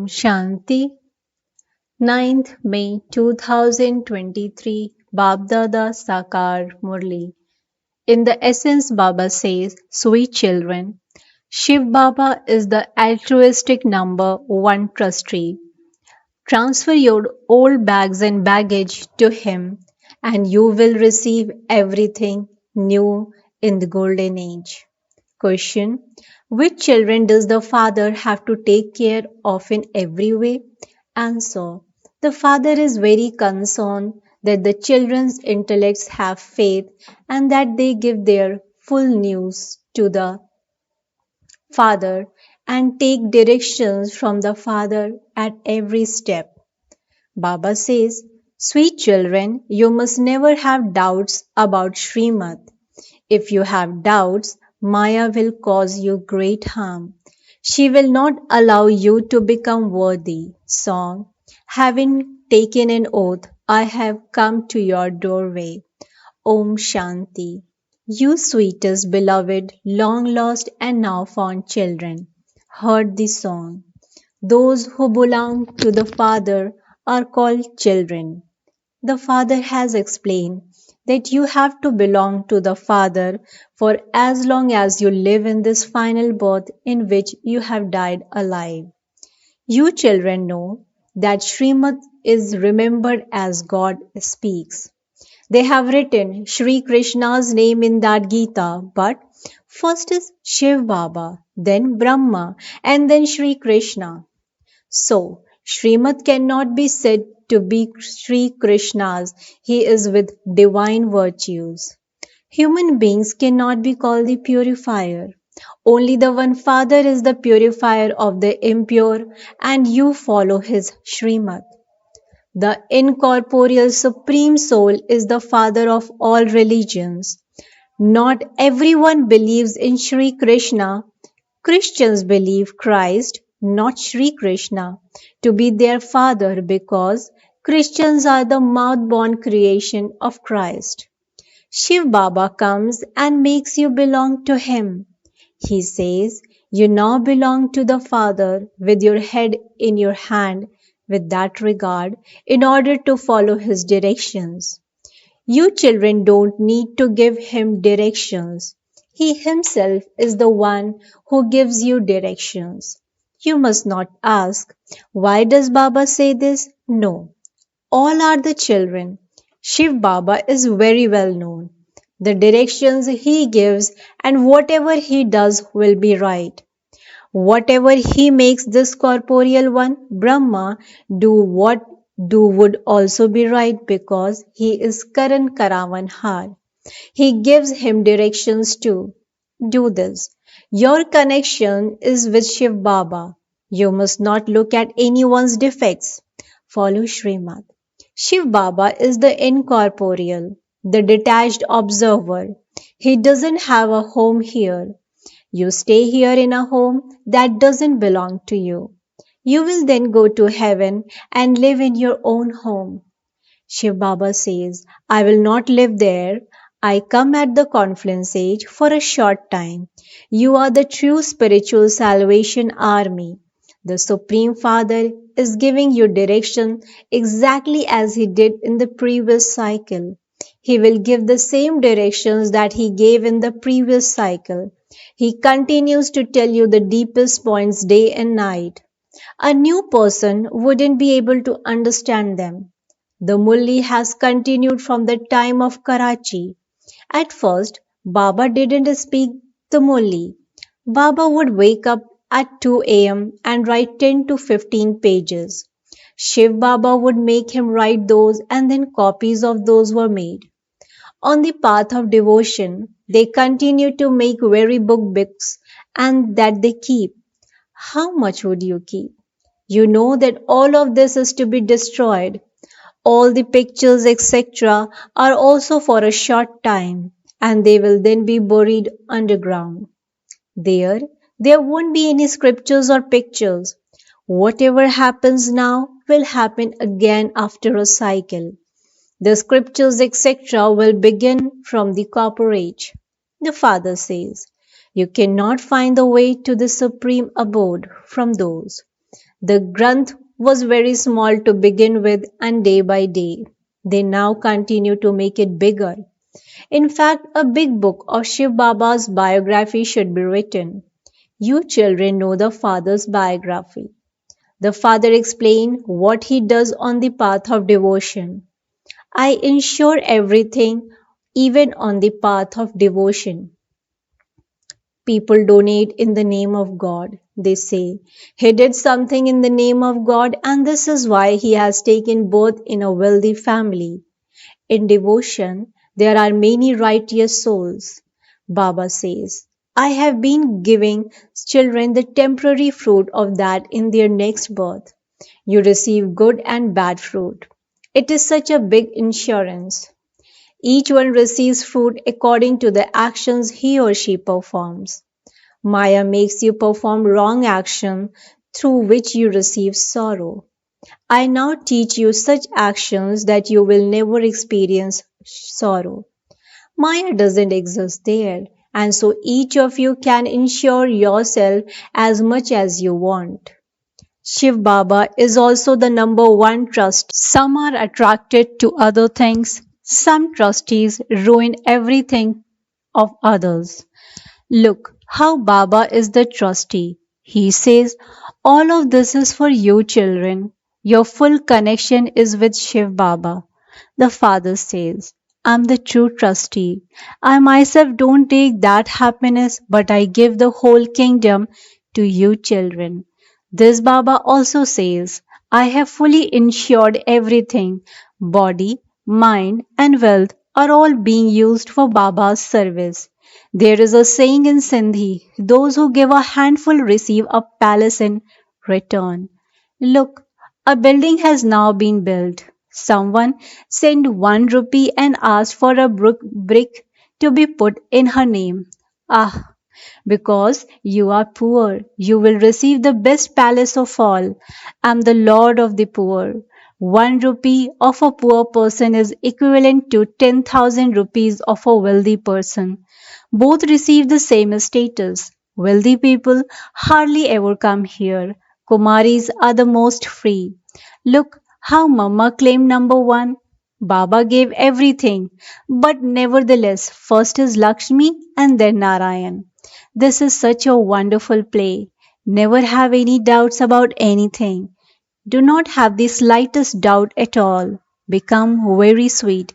Shanti, 9th May 2023, Baapdada Sakar Murli. In the essence, Baba says, sweet children, Shiv Baba is the altruistic number one trustee. Transfer your old bags and baggage to him, and you will receive everything new in the golden age. Question: which children does the father have to take care of in every way? Answer: the father is very concerned that the children's intellects have faith and that they give their full news to the father and take directions from the father at every step. Baba says, sweet children, you must never have doubts about Srimad. If you have doubts, Maya will cause you great harm. She will not allow you to become worthy. Song: having taken an oath, I have come to your doorway. Om Shanti. You sweetest, beloved, long lost and now found children, heard the song. Those who belong to the Father are called children. The Father has explained that you have to belong to the Father for as long as you live in this final birth in which you have died alive. You children know that Srimad is remembered as God speaks. They have written Shri Krishna's name in that Gita, but first is Shiv Baba, then Brahma, and then Shri Krishna. So, Srimad cannot be said to be Sri Krishna's, he is with divine virtues. Human beings cannot be called the purifier. Only the one Father is the purifier of the impure, and you follow his Srimad. The incorporeal Supreme Soul is the Father of all religions. Not everyone believes in Sri Krishna. Christians believe Christ, not Sri Krishna, to be their father because Christians are the mouth-born creation of Christ. Shiv Baba comes and makes you belong to him. He says, you now belong to the Father with your head in your hand with that regard in order to follow his directions. You children don't need to give him directions. He himself is the one who gives you directions. You must not ask, why does Baba say this? No, all are the children. Shiv Baba is very well known. The directions he gives and whatever he does will be right. Whatever he makes this corporeal one, Brahma, do what do would also be right because he is Karan Karavan Har. He gives him directions to do this. Your connection is with Shiv Baba. You must not look at anyone's defects. Follow Srimad. Shiv Baba is the incorporeal, the detached observer. He doesn't have a home here. You stay here in a home that doesn't belong to you. You will then go to heaven and live in your own home. Shiv Baba says, I will not live there. I come at the confluence age for a short time. You are the true spiritual salvation army. The Supreme Father is giving you direction exactly as he did in the previous cycle. He will give the same directions that he gave in the previous cycle. He continues to tell you the deepest points day and night. A new person wouldn't be able to understand them. The Murli has continued from the time of Karachi. At first, Baba didn't speak the Murli. Baba would wake up at 2 a.m. and write 10 to 15 pages. Shiv Baba would make him write those and then copies of those were made. On the path of devotion, they continue to make very books and that they keep. How much would you keep? You know that all of this is to be destroyed. All the pictures, etc., are also for a short time, and they will then be buried underground. There won't be any scriptures or pictures. Whatever happens now will happen again after a cycle. The scriptures, etc., will begin from the copper age. The Father says, you cannot find the way to the supreme abode from those. The Granth was very small to begin with, and day by day, they now continue to make it bigger. In fact, a big book of Shiv Baba's biography should be written. You children know the father's biography. The father explained what he does on the path of devotion. I ensure everything, even on the path of devotion. People donate in the name of God. They say he did something in the name of God, and this is why he has taken birth in a wealthy family. In devotion, there are many righteous souls. Baba says, I have been giving children the temporary fruit of that in their next birth. You receive good and bad fruit. It is such a big insurance. Each one receives fruit according to the actions he or she performs. Maya makes you perform wrong action through which you receive sorrow. I now teach you such actions that you will never experience sorrow. Maya doesn't exist there, and so each of you can insure yourself as much as you want. Shiv Baba is also the number one trust. Some are attracted to other things. Some trustees ruin everything of others. Look how Baba is the trustee. He says, all of this is for you children. Your full connection is with Shiv Baba. The father says, I'm the true trustee. I myself don't take that happiness, but I give the whole kingdom to you children. This Baba also says, I have fully insured everything. Body, mind, and wealth are all being used for Baba's service. There is a saying in Sindhi, those who give a handful receive a palace in return. Look, a building has now been built. Someone sent 1 rupee and asked for a brick to be put in her name. Ah, because you are poor, you will receive the best palace of all. I am the Lord of the poor. 1 rupee of a poor person is equivalent to 10,000 rupees of a wealthy person. Both receive the same status. Wealthy people hardly ever come here. Kumaris are the most free. Look how Mama claimed number one. Baba gave everything, but nevertheless, first is Lakshmi and then Narayan. This is such a wonderful play. Never have any doubts about anything. Do not have the slightest doubt at all. Become very sweet.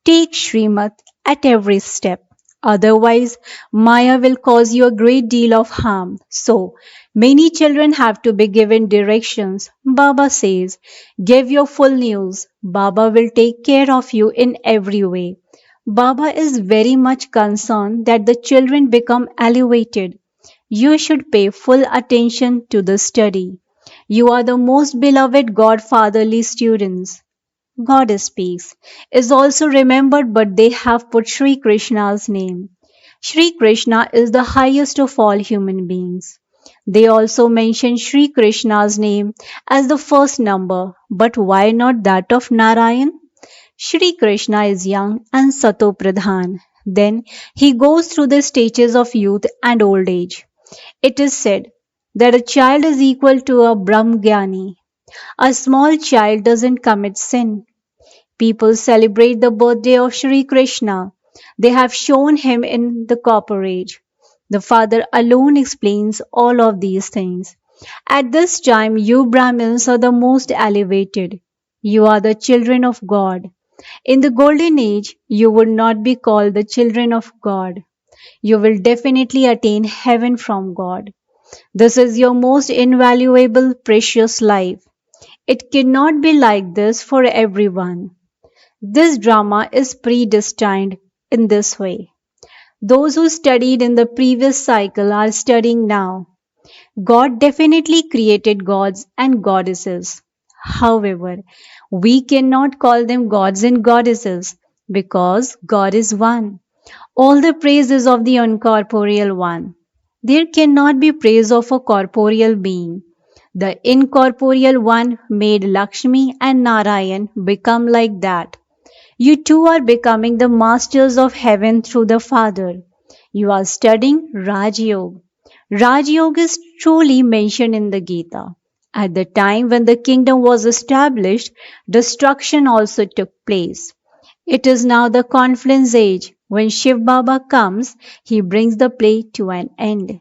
Take Srimad at every step. Otherwise, Maya will cause you a great deal of harm. So, many children have to be given directions. Baba says, give your full news. Baba will take care of you in every way. Baba is very much concerned that the children become elevated. You should pay full attention to the study. You are the most beloved godfatherly students. God speaks, is also remembered, but they have put Sri Krishna's name. Sri Krishna is the highest of all human beings. They also mention Sri Krishna's name as the first number, but why not that of Narayan? Shri Krishna is young and Sato Pradhan. Then he goes through the stages of youth and old age. It is said that a child is equal to a Brahmgyani. A small child doesn't commit sin. People celebrate the birthday of Shri Krishna. They have shown him in the copper age. The Father alone explains all of these things. At this time, you Brahmins are the most elevated. You are the children of God. In the golden age, you would not be called the children of God. You will definitely attain heaven from God. This is your most invaluable, precious life. It cannot be like this for everyone. This drama is predestined in this way. Those who studied in the previous cycle are studying now. God definitely created gods and goddesses. However, we cannot call them gods and goddesses because God is one. All the praise is of the uncorporeal one. There cannot be praise of a corporeal being. The incorporeal one made Lakshmi and Narayan become like that. You too are becoming the masters of heaven through the Father. You are studying Raj Yoga. Raj Yoga is truly mentioned in the Gita. At the time when the kingdom was established, destruction also took place. It is now the confluence age. When Shiv Baba comes, he brings the play to an end.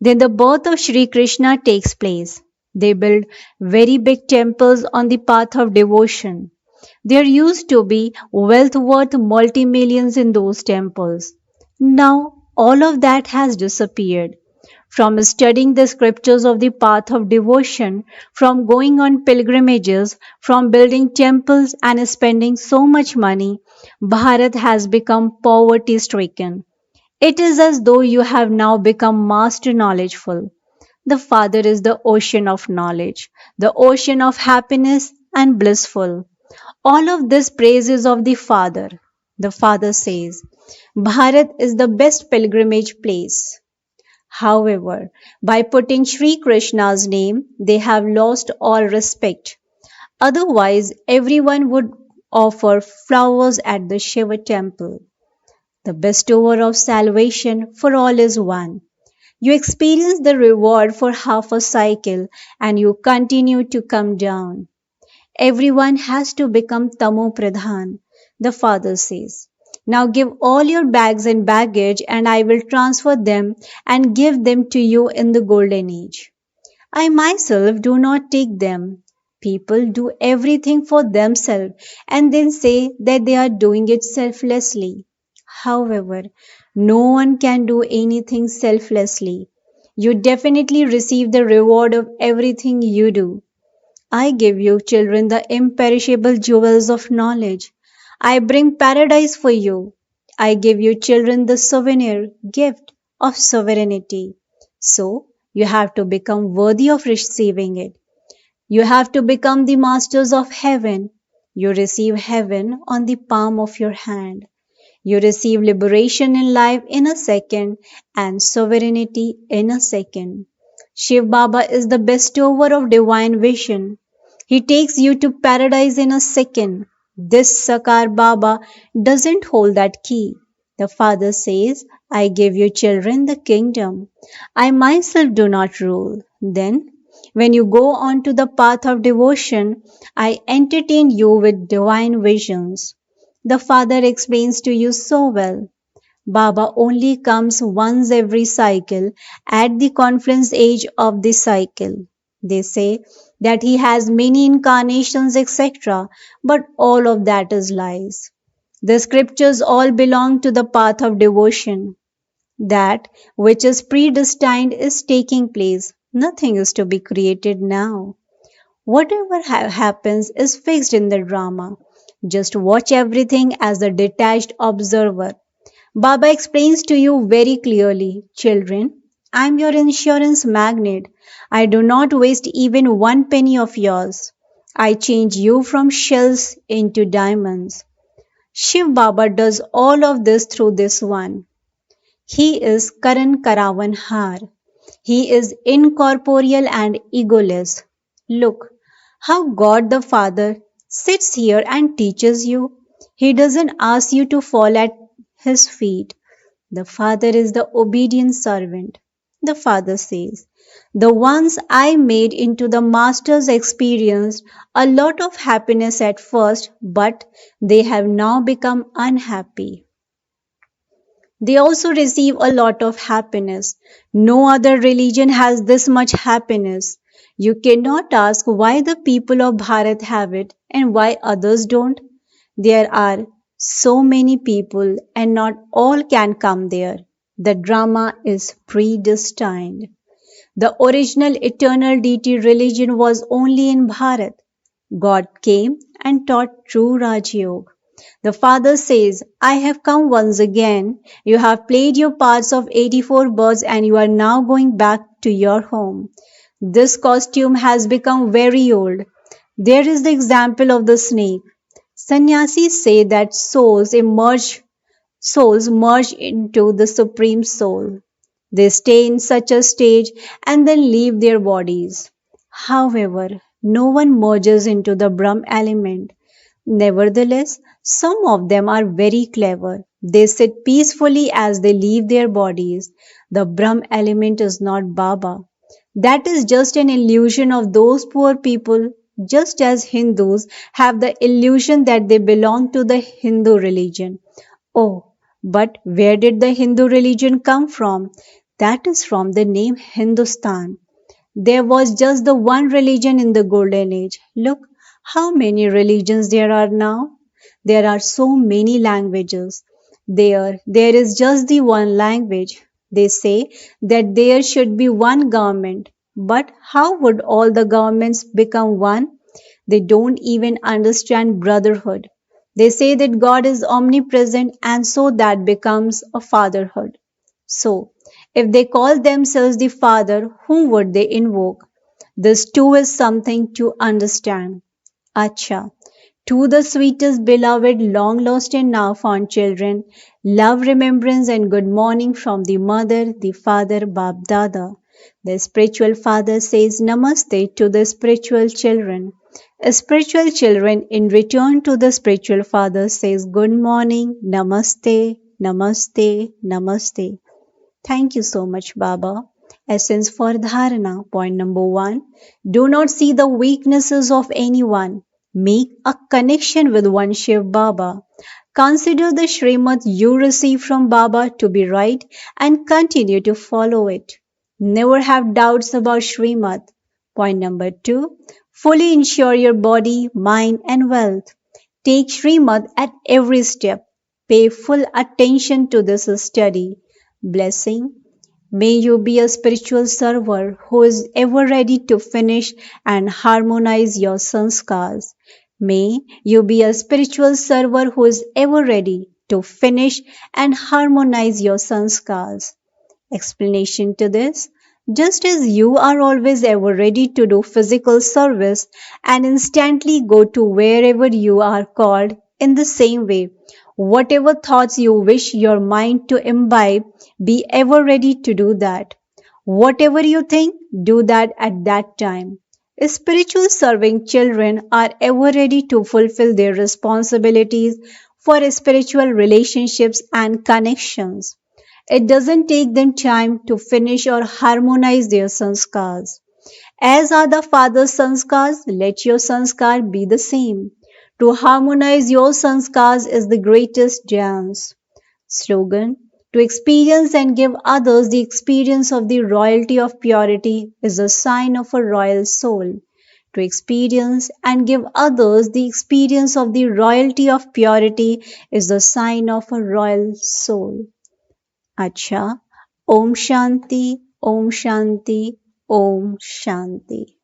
Then the birth of Sri Krishna takes place. They build very big temples on the path of devotion. There used to be wealth worth multi-millions in those temples. Now all of that has disappeared. From studying the scriptures of the path of devotion, from going on pilgrimages, from building temples and spending so much money, Bharat has become poverty stricken. It is as though you have now become master knowledgeful. The Father is the ocean of knowledge, the ocean of happiness and blissful. All of this praises of the Father. The Father says, Bharat is the best pilgrimage place. However, by putting Sri Krishna's name, they have lost all respect. Otherwise, everyone would offer flowers at the Shiva temple. The bestower of salvation for all is one. You experience the reward for half a cycle and you continue to come down. Everyone has to become Tamo Pradhan, the father says. Now give all your bags and baggage and I will transfer them and give them to you in the golden age. I myself do not take them. People do everything for themselves and then say that they are doing it selflessly. However, no one can do anything selflessly. You definitely receive the reward of everything you do. I give you, children, the imperishable jewels of knowledge. I bring paradise for you. I give you, children, the souvenir gift of sovereignty. So, you have to become worthy of receiving it. You have to become the masters of heaven. You receive heaven on the palm of your hand. You receive liberation in life in a second and sovereignty in a second. Shiv Baba is the bestower of divine vision. He takes you to paradise in a second. This Sakar Baba doesn't hold that key. The Father says, I give you children the kingdom. I myself do not rule. Then, when you go on to the path of devotion, I entertain you with divine visions. The Father explains to you so well. Baba only comes once every cycle at the confluence age of the cycle. They say that he has many incarnations, etc., but all of that is lies. The scriptures all belong to the path of devotion. That which is predestined is taking place. Nothing is to be created now. Whatever happens is fixed in the drama. Just watch everything as a detached observer. Baba explains to you very clearly, children, I am your insurance magnate. I do not waste even one penny of yours. I change you from shells into diamonds. Shiv Baba does all of this through this one. He is Karan Karavan Har. He is incorporeal and egoless. Look how God the Father sits here and teaches you. He doesn't ask you to fall at his feet. The Father is the obedient servant. The Father says, the ones I made into the masters experienced a lot of happiness at first, but they have now become unhappy. They also receive a lot of happiness. No other religion has this much happiness. You cannot ask why the people of Bharat have it and why others don't. There are so many people and not all can come there. The drama is predestined. The original eternal deity religion was only in Bharat. God came and taught true Raj Yoga. The Father says, I have come once again. You have played your parts of 84 birds and you are now going back to your home. This costume has become very old. There is the example of the snake. Sannyasis say that souls merge into the Supreme Soul. They stay in such a stage and then leave their bodies. However, no one merges into the Brahm element. Nevertheless, some of them are very clever. They sit peacefully as they leave their bodies. The Brahm element is not Baba. That is just an illusion of those poor people, just as Hindus have the illusion that they belong to the Hindu religion. Oh, but where did the Hindu religion come from? That is from the name Hindustan. There was just the one religion in the Golden Age. Look how many religions there are now. There are so many languages. There is just the one language. They say that there should be one government. But how would all the governments become one? They don't even understand brotherhood. They say that God is omnipresent and so that becomes a fatherhood. So, if they call themselves the Father, whom would they invoke? This too is something to understand. Acha. To the sweetest beloved, long lost and now found children, love, remembrance, and good morning from the mother, the father, Baapdada. The spiritual father says Namaste to the spiritual children. Spiritual children, in return to the spiritual father, says Good morning, Namaste, Namaste, Namaste. Thank you so much, Baba. Essence for Dharana. Point number one. Do not see the weaknesses of anyone. Make a connection with one Shiv Baba. Consider the Srimad you receive from Baba to be right and continue to follow it. Never have doubts about Srimad. Point number two. Fully ensure your body, mind, and wealth. Take Srimad at every step. Pay full attention to this study. Blessing. May you be a spiritual server who is ever ready to finish and harmonize your sanskars. May you be a spiritual server who is ever ready to finish and harmonize your sanskars. Explanation to this. Just as you are always ever ready to do physical service and instantly go to wherever you are called, in the same way, whatever thoughts you wish your mind to imbibe, be ever ready to do that. Whatever you think, do that at that time. Spiritual serving children are ever ready to fulfill their responsibilities for spiritual relationships and connections. It doesn't take them time to finish or harmonize their sanskars. As are the father's sanskars, let your sanskar be the same. To harmonize your sanskars is the greatest dance. Slogan. To experience and give others the experience of the royalty of purity is a sign of a royal soul. To experience and give others the experience of the royalty of purity is the sign of a royal soul. अच्छा, ओम शांति, ओम शांति, ओम शांति।